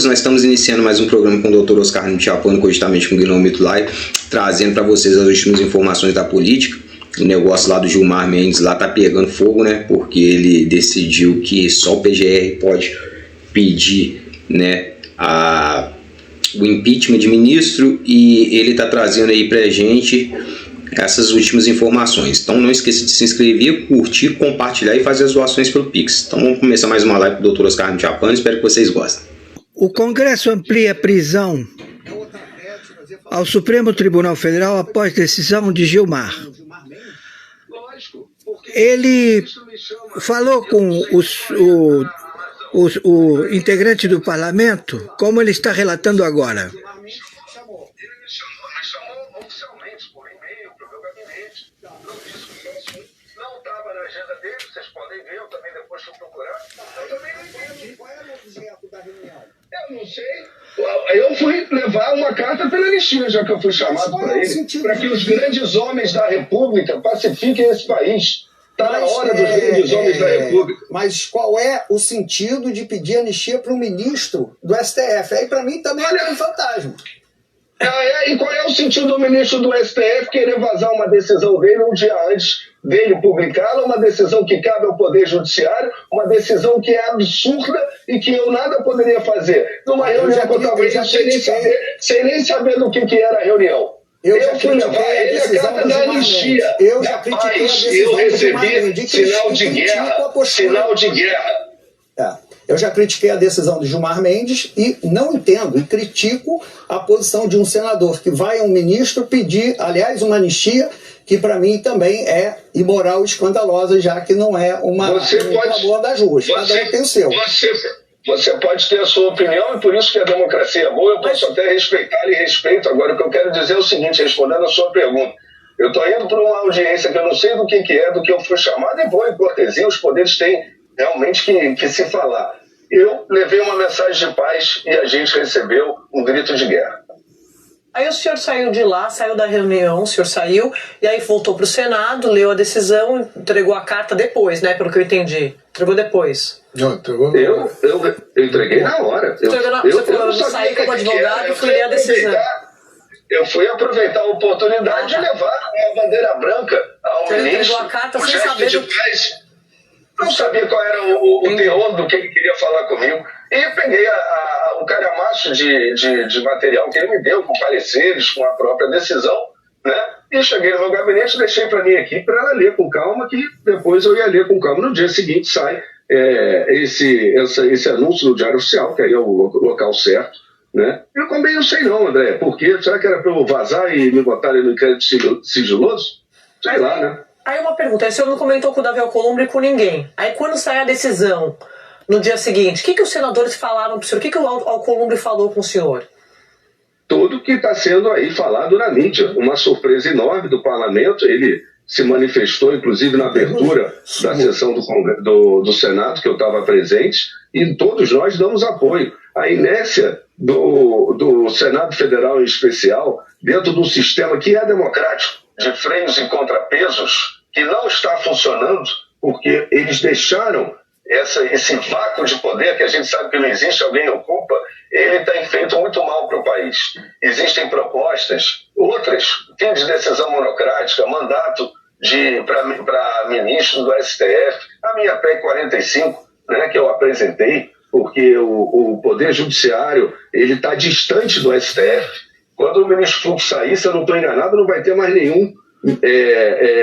todos, nós estamos iniciando mais um programa com o Dr. Oscar Nitiapano, cogitamente com o Guilherme Mitulai, trazendo para vocês as últimas informações da política. O negócio lá do Gilmar Mendes lá tá pegando fogo, né? Porque ele decidiu que só o PGR pode pedir, né, o impeachment de ministro, e ele tá trazendo aí pra gente essas últimas informações. Então não esqueça de se inscrever, curtir, compartilhar e fazer as doações pelo Pix. Então vamos começar mais uma live com o Dr. Oscar Nitiapano, espero que vocês gostem. O Congresso amplia a prisão ao Supremo Tribunal Federal após decisão de Gilmar. Ele falou com o integrante do parlamento, como ele está relatando agora. Eu não sei. Eu fui levar uma carta pela anistia, já que eu fui chamado para ele, para que os grandes homens da República pacifiquem esse país. Está na hora dos grandes homens da República. Mas qual é o sentido de pedir anistia para um ministro do STF? Aí, para mim, também é um fantasma. E qual é o sentido do ministro do STF querer vazar uma decisão dele um dia antes dele publicá-la, uma decisão que cabe ao Poder Judiciário, uma decisão que é absurda e que eu nada poderia fazer? Numa reunião que eu estava indo sem nem saber do que era a reunião. Eu fui levar ele a carta da anistia. Eu já critiquei a decisão. Eu recebi sinal de guerra. Eu já critiquei a decisão de Gilmar Mendes e não entendo e critico a posição de um senador que vai a um ministro pedir, aliás, uma anistia que para mim também é imoral e escandalosa, já que não é um favor das ruas. Cada um tem o seu. Você pode ter a sua opinião e por isso que a democracia é boa, eu posso até respeitar e respeito. Agora, o que eu quero dizer é o seguinte, respondendo a sua pergunta. Eu estou indo para uma audiência que eu não sei do que é, do que eu fui chamado, e vou em cortesia, os poderes têm realmente que se falar. Eu levei uma mensagem de paz e a gente recebeu um grito de guerra. Aí o senhor saiu de lá, saiu da reunião, o senhor saiu, e aí voltou para o Senado, leu a decisão, entregou a carta depois, né, pelo que eu entendi. Entregou depois. Não, entregou na hora. Eu entreguei na hora. Eu saí como advogado e fui ler a decisão. Eu fui aproveitar a oportunidade de levar uma bandeira branca ao ministro. Você entregou a carta sem saber do... Não sabia qual era o teor do que ele queria falar comigo. E peguei o calhamaço de material que ele me deu, com pareceres, com a própria decisão, né? E cheguei no meu gabinete, deixei para minha equipe para ela ler com calma, que depois eu ia ler com calma. No dia seguinte sai esse anúncio no Diário Oficial, que aí é o local certo, né? Eu também não sei não, André, por quê? Será que era para eu vazar e me botarem no inquérito sigiloso? Sei lá, né? Aí uma pergunta, aí o senhor não comentou com o Davi Alcolumbre e com ninguém. Aí quando sai a decisão, no dia seguinte, o que os senadores falaram para o senhor? O que o Alcolumbre falou com o senhor? Tudo que está sendo aí falado na mídia. Uma surpresa enorme do parlamento. Ele se manifestou, inclusive, na abertura da sessão do Senado, que eu estava presente, e todos nós damos apoio. A inércia do Senado Federal, em especial, dentro de um sistema que é democrático, de freios e contrapesos, que não está funcionando, porque eles deixaram esse vácuo de poder, que a gente sabe que não existe, alguém ocupa, ele tem feito muito mal para o país. Existem propostas, outras, fim de decisão monocrática, mandato para ministro do STF, a minha PEC 45, né, que eu apresentei, porque o Poder Judiciário está distante do STF. Quando o ministro Fux sair, se eu não estou enganado, não vai ter mais nenhum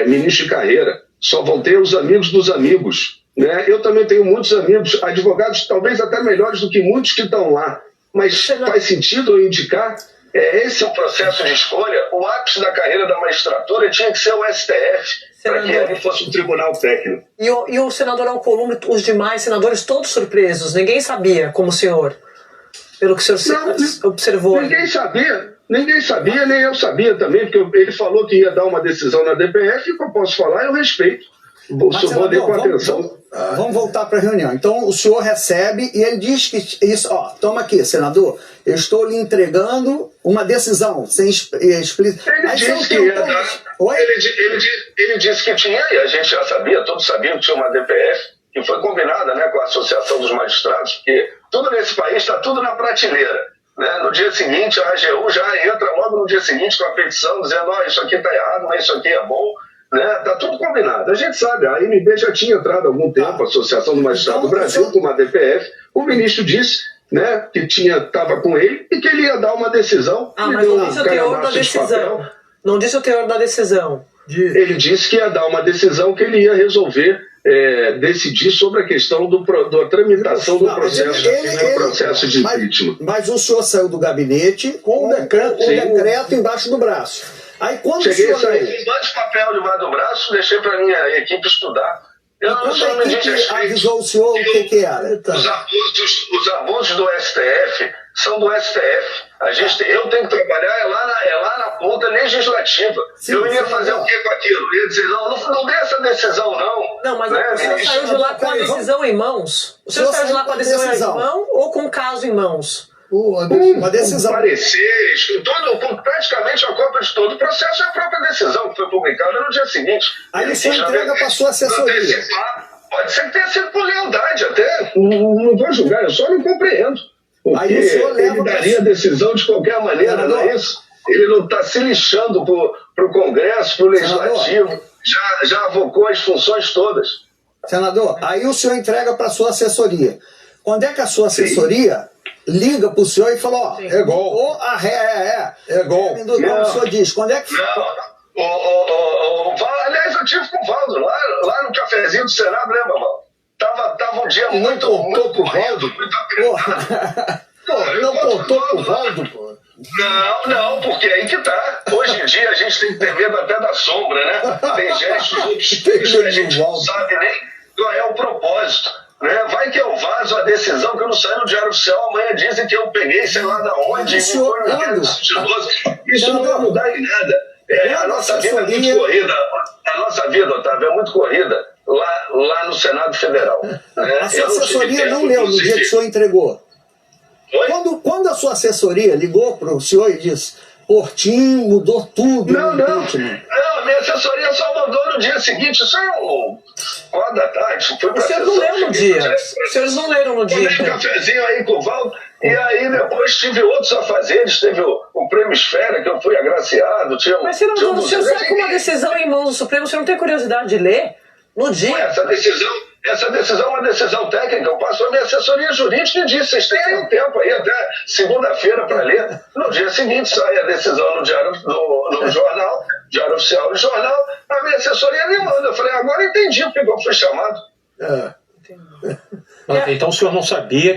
ministro de carreira. Só vão ter os amigos dos amigos. Né? Eu também tenho muitos amigos, advogados talvez até melhores do que muitos que estão lá. Mas faz sentido eu indicar? Esse é o processo de escolha. O ápice da carreira da magistratura tinha que ser o STF, para que ele fosse um tribunal técnico. E o senador Alcolumbre, os demais senadores, todos surpresos, ninguém sabia, como o senhor, pelo que o senhor observou. Ninguém sabia, nem eu sabia também, porque ele falou que ia dar uma decisão na DPF, e o que eu posso falar, eu respeito. Senador, com atenção. Vamos voltar para a reunião. Então, o senhor recebe e ele diz que isso, toma aqui, senador, eu estou lhe entregando uma decisão sem explícito. Ele disse que ia dar. Ele disse que tinha, e a gente já sabia, todos sabiam que tinha uma DPF, que foi combinada, né, com a Associação dos Magistrados, porque Tudo nesse país está tudo na prateleira. Né? No dia seguinte, a AGU já entra logo no dia seguinte com a petição, dizendo, isso aqui está errado, mas isso aqui é bom. Tá tudo combinado. A gente sabe, a AMB já tinha entrado há algum tempo, a Associação do Magistrado do Brasil, com uma DPF. O ministro disse, né, que estava com ele e que ele ia dar uma decisão. Mas não disse o teor da decisão. Não disse o teor da decisão. Ele disse que ia dar uma decisão, que ele ia resolver, decidir sobre a questão da tramitação do processo de impeachment. Mas o senhor saiu do gabinete com o decreto embaixo do braço. Aí quando cheguei a sair com um monte de papel debaixo do braço, deixei para minha equipe estudar. Eu não sou me diz avisou o senhor o que era? Os abusos do STF são do STF. Eu tenho que trabalhar lá na ponta legislativa. Sim, eu ia fazer o que com aquilo? Eu ia dizer, não dê essa decisão, não. Não, mas o senhor saiu de lá com a decisão em mãos? O senhor saiu de lá com a decisão em mão ou com o caso em mãos? Uma decisão. Com pareceres, com praticamente a cópia de todo o processo, é a própria decisão que foi publicada no dia seguinte. Aí o senhor entrega para a sua assessoria. Pode ser que tenha sido por lealdade até. Não vou julgar, eu só não compreendo. Porque aí o senhor leva ele daria a decisão de qualquer maneira, não é isso? Ele não está se lixando para o Congresso, para o Legislativo. Já avocou as funções todas. Senador, aí o senhor entrega para a sua assessoria. Quando é que a sua assessoria liga para o senhor e fala, é gol. É gol. Como o senhor diz, quando é que... Aliás, eu tive com o Valdo lá no cafezinho do Senado, lembra, Valdo? Tava um dia muito corrido, muito apertado. Não contou pro Valdo, pô? Não, porque aí que tá. Hoje em dia a gente tem que ter medo até da sombra, né? Tem gestos obscuros que a gente não sabe nem qual é o propósito. Né? Vai que eu vazo a decisão que eu não saio no Diário Oficial, amanhã dizem que eu peguei, sei lá da onde, isso não vai mudar em nada. A nossa vida é muito corrida. A nossa vida, Otávio, é muito corrida lá no Senado Federal. Né? A sua assessoria não leu no dia que o senhor entregou. Quando a sua assessoria ligou para o senhor e disse, Portinho mudou tudo. Não, a minha assessoria só mandou no dia seguinte. Isso é 4 da tarde. Os senhores não leram no dia. Os senhores não leram no dia. Tomei um cafezinho aí com o Valdo. E aí depois tive outros afazeres. Teve o Prêmio Esfera, que eu fui agraciado. Mas, senador, o senhor sai com uma decisão em mãos do Supremo, o senhor não tem curiosidade de ler? No dia. Essa decisão é uma decisão técnica. Eu passo a minha assessoria jurídica e disse, vocês têm aí um tempo aí até segunda-feira para ler. No dia seguinte sai a decisão no jornal, Diário Oficial do Jornal. A minha assessoria me manda. Eu falei, agora entendi porque eu fui chamado. Então o senhor não sabia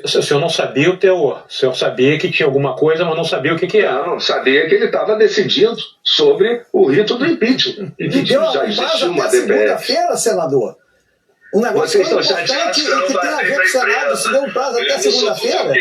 o senhor não sabia o teor. O senhor sabia que tinha alguma coisa, mas não sabia o que era. Não, sabia que ele estava decidindo sobre o rito do impeachment. E que já existiu uma DPF. Segunda-feira, senador. Um negócio tão importante e que tem a ver com o Senado, se deu um prazo até segunda-feira?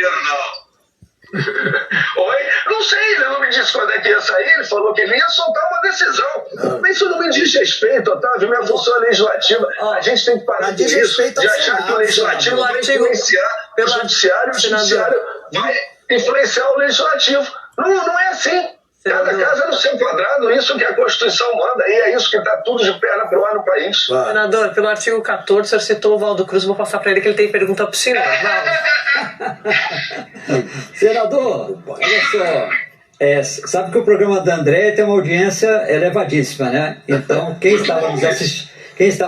Oi? Não sei, ele não me disse quando é que ia sair, ele falou que ele ia soltar uma decisão. Mas isso não me diz respeito, Otávio, minha função é legislativa. A gente tem que parar de achar que o legislativo vai influenciar o judiciário, o judiciário vai influenciar o legislativo. Não é assim. Cada casa no seu quadrado, isso que a Constituição manda, e é isso que está tudo de perna pro ar no país. Senador, pelo artigo 14, o senhor citou o Valdo Cruz, vou passar para ele que ele tem pergunta para o senhor. Senador, olha só, sabe que o programa da André tem uma audiência elevadíssima, né? Então, quem estava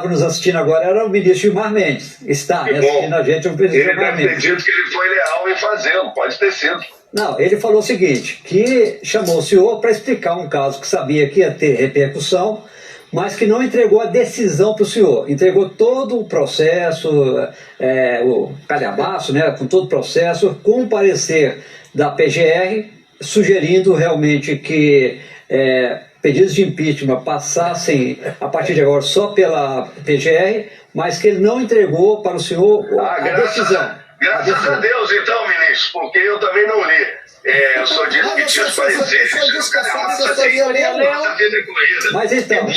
nos assistindo agora era o ministro Gilmar Mendes. Está assistindo a gente o ministro Gilmar Mendes. Eu acredito que ele foi leal em fazê-lo, pode ter sido. Não, ele falou o seguinte, que chamou o senhor para explicar um caso que sabia que ia ter repercussão, mas que não entregou a decisão para o senhor. Entregou todo o processo, o calhamaço, né, com todo o processo, com o parecer da PGR, sugerindo realmente que pedidos de impeachment passassem, a partir de agora, só pela PGR, mas que ele não entregou para o senhor a decisão. Graças a Deus, então, ministro, porque eu também não li. Eu sou disso que tinha os pareceres. Mas então, o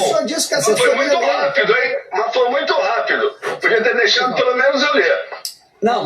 senhor disse que a assessoria... Foi muito rápido, hein? Mas foi muito rápido. Podia ter deixado pelo menos eu ler. Não,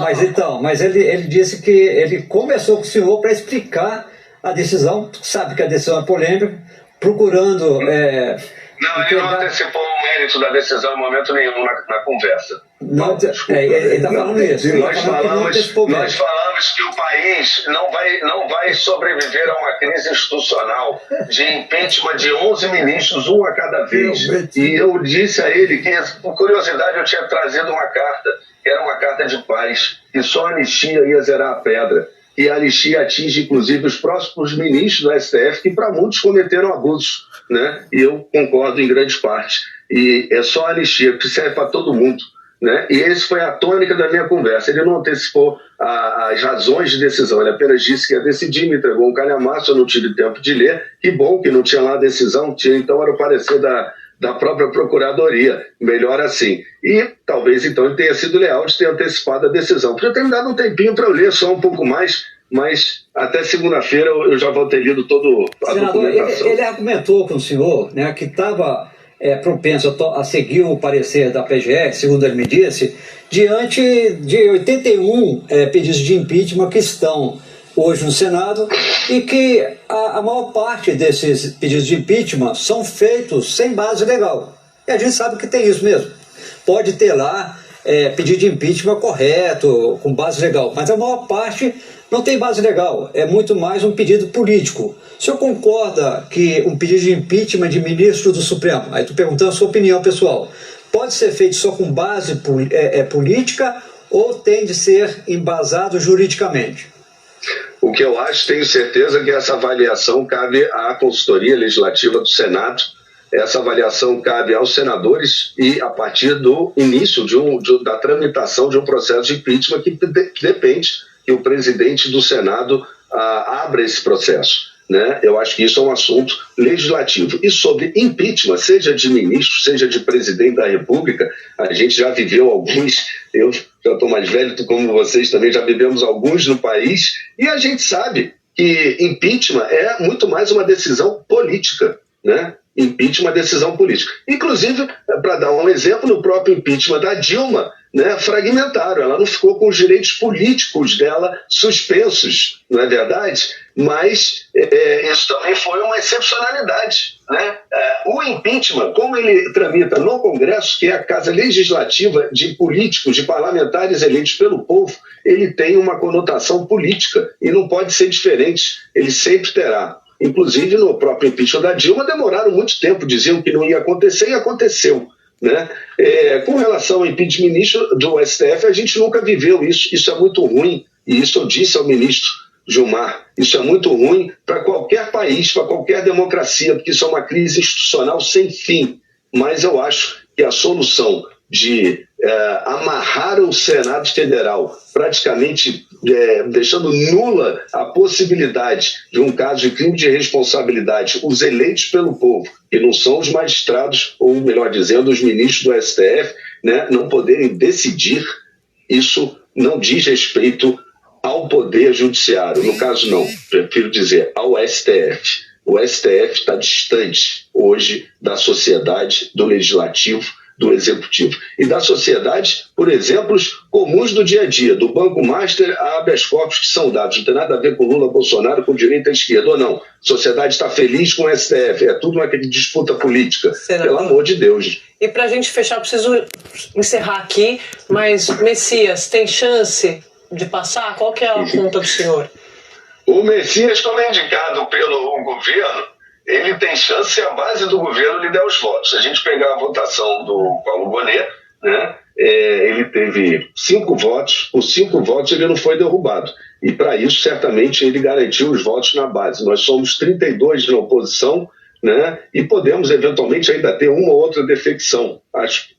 mas ele disse que ele conversou com o senhor para explicar a decisão, sabe que a decisão é polêmica, procurando... Não, ele não antecipou mérito da decisão em momento nenhum na conversa. Não, ele está falando isso. Nós falamos que o país não vai sobreviver a uma crise institucional de impeachment de 11 ministros, um a cada vez. E eu disse a ele que, por curiosidade, eu tinha trazido uma carta, que era uma carta de paz, que só a anistia ia zerar a pedra. E a anistia atinge, inclusive, os próximos ministros do STF, que para muitos cometeram abusos, né? E eu concordo em grande parte. E é só a anistia, que serve para todo mundo, né? E esse foi a tônica da minha conversa. Ele não antecipou as razões de decisão, ele apenas disse que ia decidir, me entregou um calhamaço, eu não tive tempo de ler. Que bom que não tinha lá a decisão, então era o parecer da própria Procuradoria, melhor assim. E talvez então ele tenha sido leal de ter antecipado a decisão. Podia ter me dado um tempinho para eu ler só um pouco mais, mas até segunda-feira eu já vou ter lido toda a documentação. Ele argumentou com o senhor, né, que estava propenso a seguir o parecer da PGR, segundo ele me disse, diante de 81 pedidos de impeachment que estão hoje no Senado, e que a maior parte desses pedidos de impeachment são feitos sem base legal. E a gente sabe que tem isso mesmo. Pode ter lá pedido de impeachment correto, com base legal, mas a maior parte não tem base legal, é muito mais um pedido político. O senhor concorda que um pedido de impeachment de ministro do Supremo, aí estou perguntando a sua opinião pessoal, pode ser feito só com base política ou tem de ser embasado juridicamente? O que eu acho, tenho certeza que essa avaliação cabe à consultoria legislativa do Senado, essa avaliação cabe aos senadores e a partir do início da tramitação de um processo de impeachment que depende que o presidente do Senado abra esse processo, né? Eu acho que isso é um assunto legislativo. E sobre impeachment, seja de ministro, seja de presidente da República, a gente já viveu alguns, eu já estou mais velho, como vocês também já vivemos alguns no país, e a gente sabe que impeachment é muito mais uma decisão política, né? Impeachment é uma decisão política. Inclusive, para dar um exemplo, no próprio impeachment da Dilma, né, fragmentaram, ela não ficou com os direitos políticos dela suspensos, não é verdade? Mas isso também foi uma excepcionalidade, né? O impeachment, como ele tramita no Congresso, que é a casa legislativa de políticos, de parlamentares eleitos pelo povo, ele tem uma conotação política e não pode ser diferente, ele sempre terá. Inclusive, no próprio impeachment da Dilma, demoraram muito tempo, diziam que não ia acontecer e aconteceu, né? Com relação ao impeachment ministro do STF, a gente nunca viveu isso é muito ruim, e isso eu disse ao ministro Gilmar, isso é muito ruim para qualquer país, para qualquer democracia, porque isso é uma crise institucional sem fim. Mas eu acho que a solução de amarrar o Senado Federal, praticamente deixando nula a possibilidade de um caso de crime de responsabilidade, os eleitos pelo povo, que não são os magistrados, ou melhor dizendo, os ministros do STF, né, não poderem decidir, isso não diz respeito ao Poder Judiciário. No caso, não, prefiro dizer ao STF. O STF está distante hoje da sociedade, do legislativo, do executivo e da sociedade por exemplos comuns do dia a dia, do Banco Master a habeas corpus que são dados, não tem nada a ver com Lula, Bolsonaro, com direita e esquerda ou não. A sociedade está feliz com o STF, é tudo uma disputa política, pelo amor de Deus. E para a gente fechar, preciso encerrar aqui, mas Messias, tem chance de passar? Qual que é a conta do senhor? O Messias, como é indicado pelo governo, ele tem chance se a base do governo lhe der os votos. Se a gente pegar a votação do Paulo Gonet, né, ele teve 5 votos, por 5 votos ele não foi derrubado. E para isso, certamente, ele garantiu os votos na base. Nós somos 32 na oposição, né, e podemos, eventualmente, ainda ter uma ou outra defecção.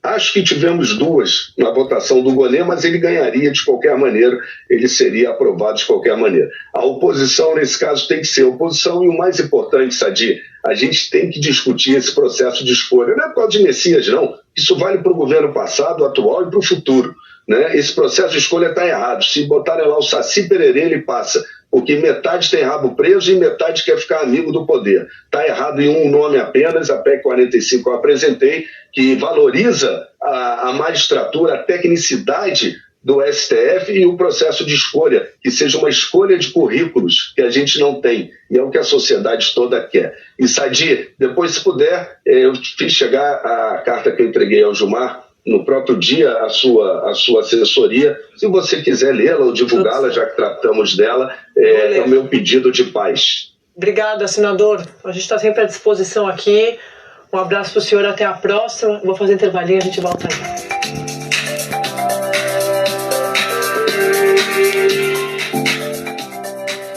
Acho que tivemos 2 na votação do Gonet, mas ele ganharia de qualquer maneira, ele seria aprovado de qualquer maneira. A oposição, nesse caso, tem que ser oposição, e o mais importante, Sadi, a gente tem que discutir esse processo de escolha. Não é por causa de Messias, não. Isso vale para o governo passado, atual e para o futuro, né? Esse processo de escolha está errado. Se botarem lá o Saci Pererê, ele passa. Porque metade tem rabo preso e metade quer ficar amigo do poder. Está errado em um nome apenas, a PEC 45 que eu apresentei, que valoriza a magistratura, a tecnicidade do STF e o processo de escolha, que seja uma escolha de currículos que a gente não tem, e é o que a sociedade toda quer. E, Sadi, depois, se puder, eu fiz chegar a carta que eu entreguei ao Gilmar no próprio dia, a sua assessoria. Se você quiser lê-la ou divulgá-la, já que tratamos dela, é o meu pedido de paz. Obrigada, senador. A gente está sempre à disposição aqui. Um abraço para o senhor, até a próxima. Vou fazer intervalinho, a gente volta aí.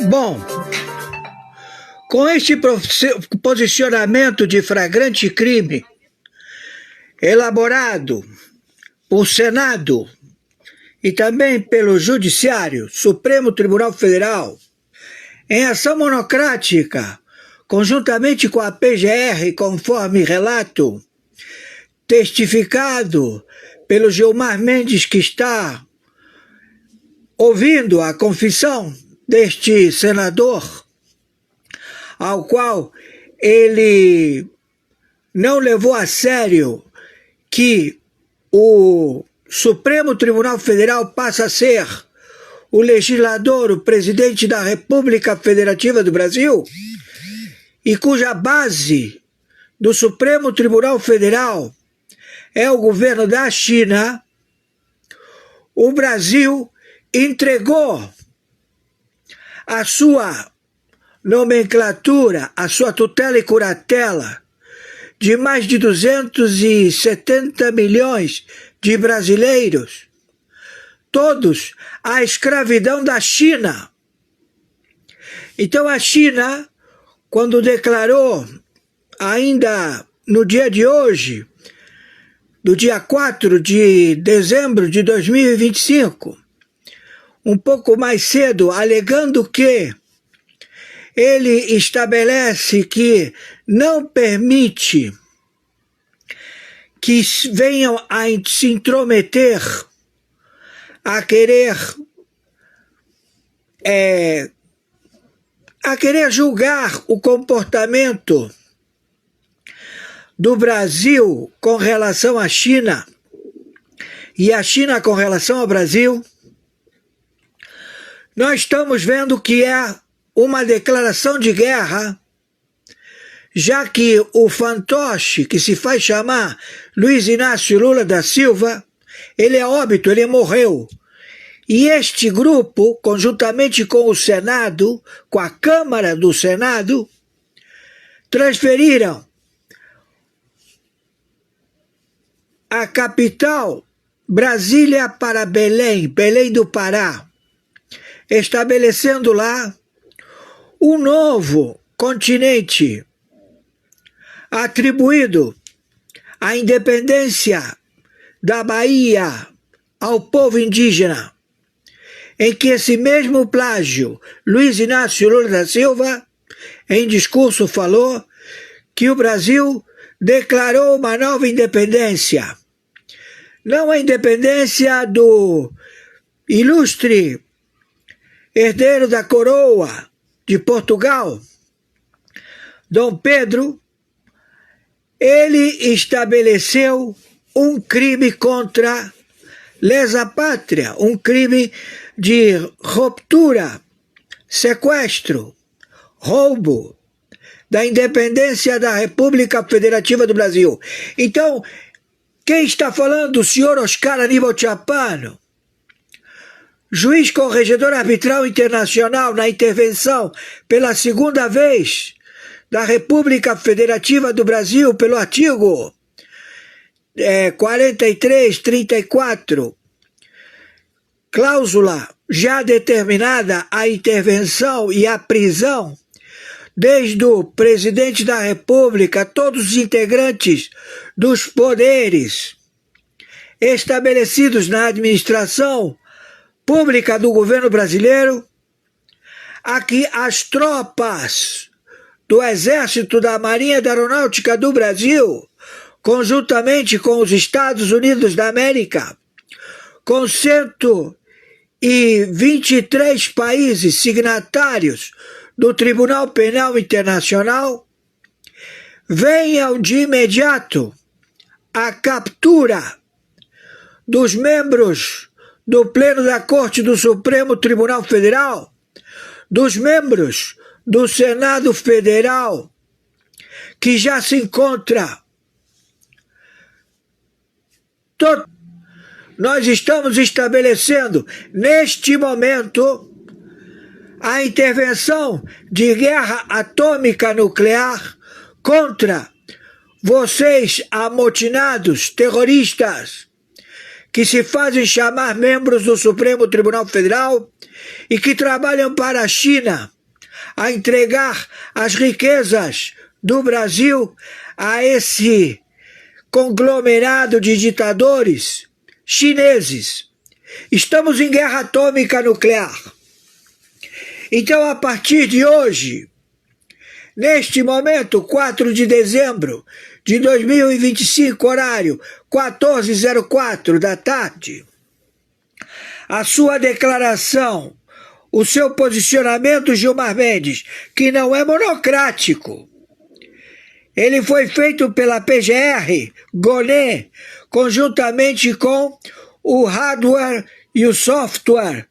Bom, com este posicionamento de flagrante crime elaborado por Senado e também pelo Judiciário, Supremo Tribunal Federal, em ação monocrática, conjuntamente com a PGR, conforme relato testificado pelo Gilmar Mendes, que está ouvindo a confissão deste senador, ao qual ele não levou a sério que o Supremo Tribunal Federal passa a ser o legislador, o presidente da República Federativa do Brasil, e cuja base do Supremo Tribunal Federal é o governo da China, o Brasil entregou a sua nomenclatura, a sua tutela e curatela de mais de 270 milhões de brasileiros, todos à escravidão da China. Então a China, quando declarou, ainda no dia de hoje, do dia 4 de dezembro de 2025, um pouco mais cedo, alegando que ele estabelece que não permite que venham a se intrometer, a querer julgar o comportamento do Brasil com relação à China e a China com relação ao Brasil. Nós estamos vendo que é uma declaração de guerra, já que o fantoche, que se faz chamar Luiz Inácio Lula da Silva, ele é óbito, ele morreu. E este grupo, conjuntamente com o Senado, com a Câmara do Senado, transferiram a capital, Brasília, para Belém, Belém do Pará, estabelecendo lá um novo continente atribuído à independência da Bahia ao povo indígena, em que esse mesmo plágio, Luiz Inácio Lula da Silva, em discurso falou que o Brasil declarou uma nova independência. Não a independência do ilustre herdeiro da coroa de Portugal, Dom Pedro. Ele estabeleceu um crime contra lesa pátria, um crime de ruptura, sequestro, roubo da independência da República Federativa do Brasil. Então, quem está falando? O senhor Oscar Aníbal Chapano, juiz corregedor arbitral internacional na intervenção pela segunda vez da República Federativa do Brasil pelo artigo 4334, cláusula já determinada a intervenção e a prisão desde o presidente da República, todos os integrantes dos poderes estabelecidos na administração pública do governo brasileiro, a que as tropas do Exército, da Marinha e da Aeronáutica do Brasil, conjuntamente com os Estados Unidos da América, com 123 países signatários do Tribunal Penal Internacional, venham de imediato à captura dos membros do Pleno da Corte do Supremo Tribunal Federal, dos membros do Senado Federal, que já se encontra. Nós estamos estabelecendo, neste momento, a intervenção de guerra atômica nuclear contra vocês, amotinados, terroristas, que se fazem chamar membros do Supremo Tribunal Federal e que trabalham para a China a entregar as riquezas do Brasil a esse conglomerado de ditadores chineses. Estamos em guerra atômica nuclear. Então, a partir de hoje, neste momento, 4 de dezembro de 2025, horário 14h04 da tarde, a sua declaração, o seu posicionamento, Gilmar Mendes, que não é monocrático. Ele foi feito pela PGR, Goné, conjuntamente com o hardware e o software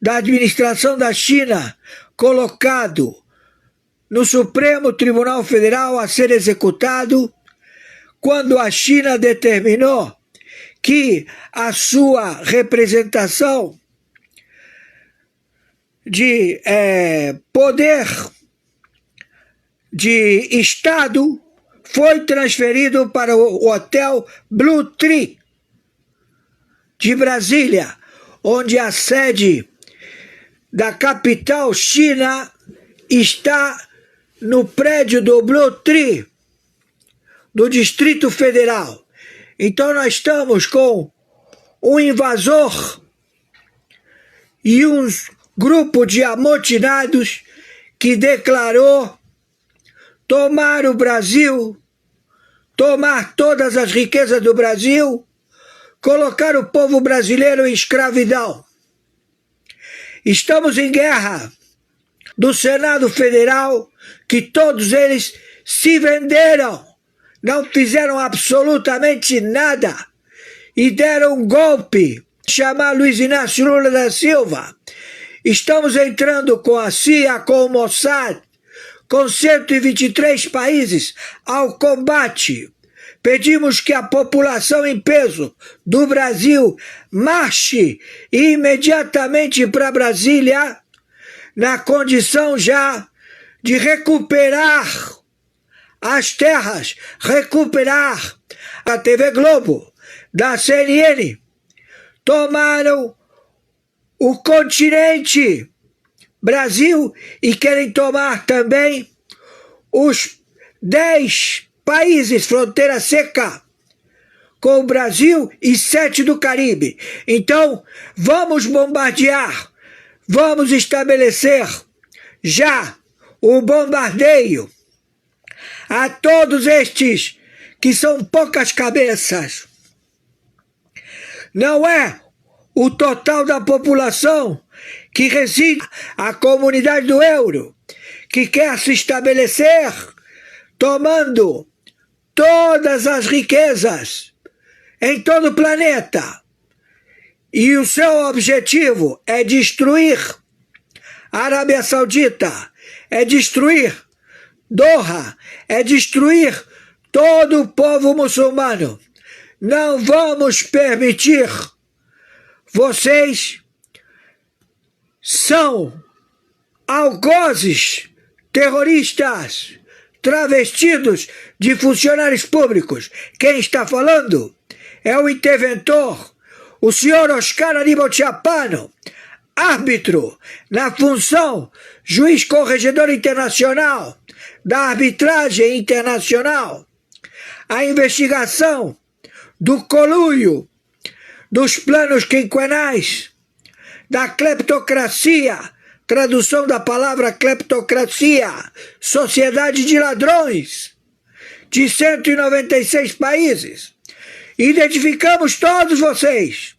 da administração da China, colocado no Supremo Tribunal Federal a ser executado, quando a China determinou que a sua representação de poder de Estado foi transferido para o Hotel Blue Tree de Brasília, onde a sede da capital China está no prédio do Blue Tree, do Distrito Federal. Então nós estamos com um invasor e um grupo de amotinados que declarou tomar o Brasil, tomar todas as riquezas do Brasil, colocar o povo brasileiro em escravidão. Estamos em guerra do Senado Federal, que todos eles se venderam, não fizeram absolutamente nada e deram um golpe, chamar Luiz Inácio Lula da Silva. Estamos entrando com a CIA, com o Mossad, com 123 países ao combate. Pedimos que a população em peso do Brasil marche imediatamente para Brasília, na condição já de recuperar as terras, recuperar a TV Globo, da CNN. Tomaram o continente Brasil e querem tomar também os 10 países fronteira seca com o Brasil e 7 do Caribe. Então, vamos bombardear, vamos estabelecer já o bombardeio a todos estes que são poucas cabeças. Não é o total da população que reside a comunidade do euro, que quer se estabelecer tomando todas as riquezas em todo o planeta. E o seu objetivo é destruir a Arábia Saudita, é destruir Doha, é destruir todo o povo muçulmano. Não vamos permitir. Vocês são algozes, terroristas, travestidos de funcionários públicos. Quem está falando é o interventor, o senhor Oscar Aníbal Chapano, árbitro na função juiz corregedor internacional da arbitragem internacional. A investigação do conluio, dos planos quinquenais, da cleptocracia, tradução da palavra cleptocracia, sociedade de ladrões, de 196 países. Identificamos todos vocês,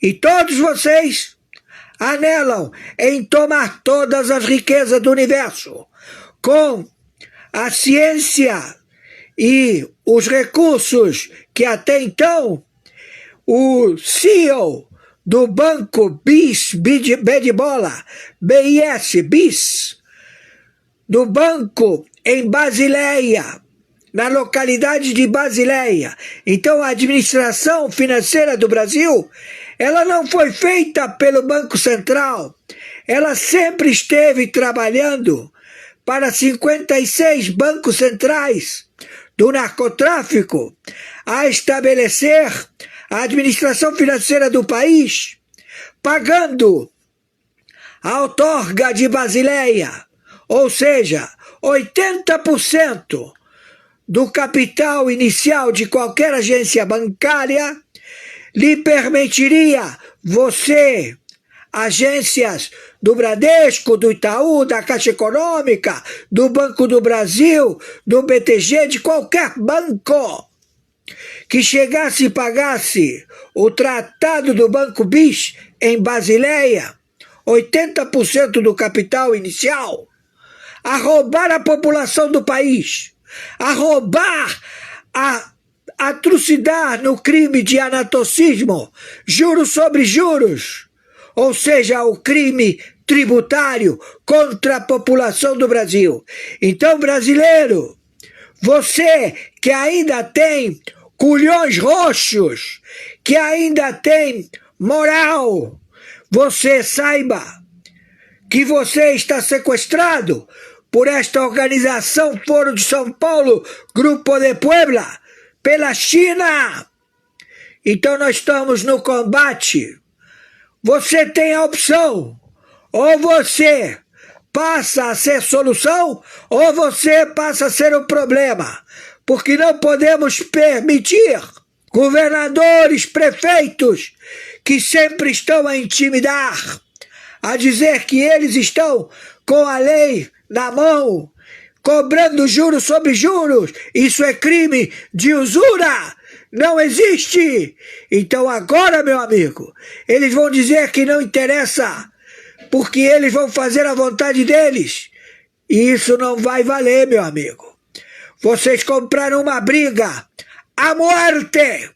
e todos vocês anelam em tomar todas as riquezas do universo, com a ciência e os recursos que até então o CEO do Banco BIS, B de bola, BIS, BIS, do banco em Basileia, na localidade de Basileia. Então a administração financeira do Brasil, ela não foi feita pelo Banco Central, ela sempre esteve trabalhando para 56 bancos centrais do narcotráfico a estabelecer a administração financeira do país, pagando a outorga de Basileia, ou seja, 80% do capital inicial de qualquer agência bancária lhe permitiria você, agências do Bradesco, do Itaú, da Caixa Econômica, do Banco do Brasil, do BTG, de qualquer banco que chegasse e pagasse o tratado do Banco BIS em Basileia, 80% do capital inicial, a roubar a população do país, a roubar, a atrocidade no crime de anatocismo, juros sobre juros, ou seja, o crime tributário contra a população do Brasil. Então, brasileiro, você que ainda tem culhões roxos, que ainda tem moral, você saiba que você está sequestrado por esta organização Foro de São Paulo, Grupo de Puebla, pela China. Então nós estamos no combate. Você tem a opção, ou você passa a ser solução, ou você passa a ser o problema, porque não podemos permitir governadores, prefeitos, que sempre estão a intimidar, a dizer que eles estão com a lei na mão, cobrando juros sobre juros. Isso é crime de usura. Não existe. Então agora, meu amigo, eles vão dizer que não interessa, porque eles vão fazer a vontade deles. E isso não vai valer, meu amigo. Vocês compraram uma briga à morte,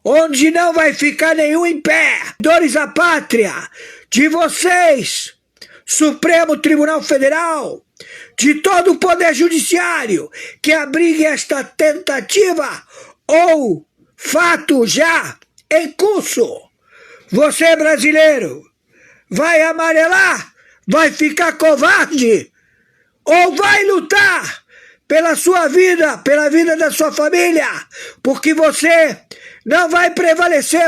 onde não vai ficar nenhum em pé. Dores à pátria de vocês, Supremo Tribunal Federal, de todo o Poder Judiciário, que abrigue esta tentativa ou fato já em curso. Você, brasileiro, vai amarelar, vai ficar covarde, ou vai lutar pela sua vida, pela vida da sua família, porque você não vai prevalecer.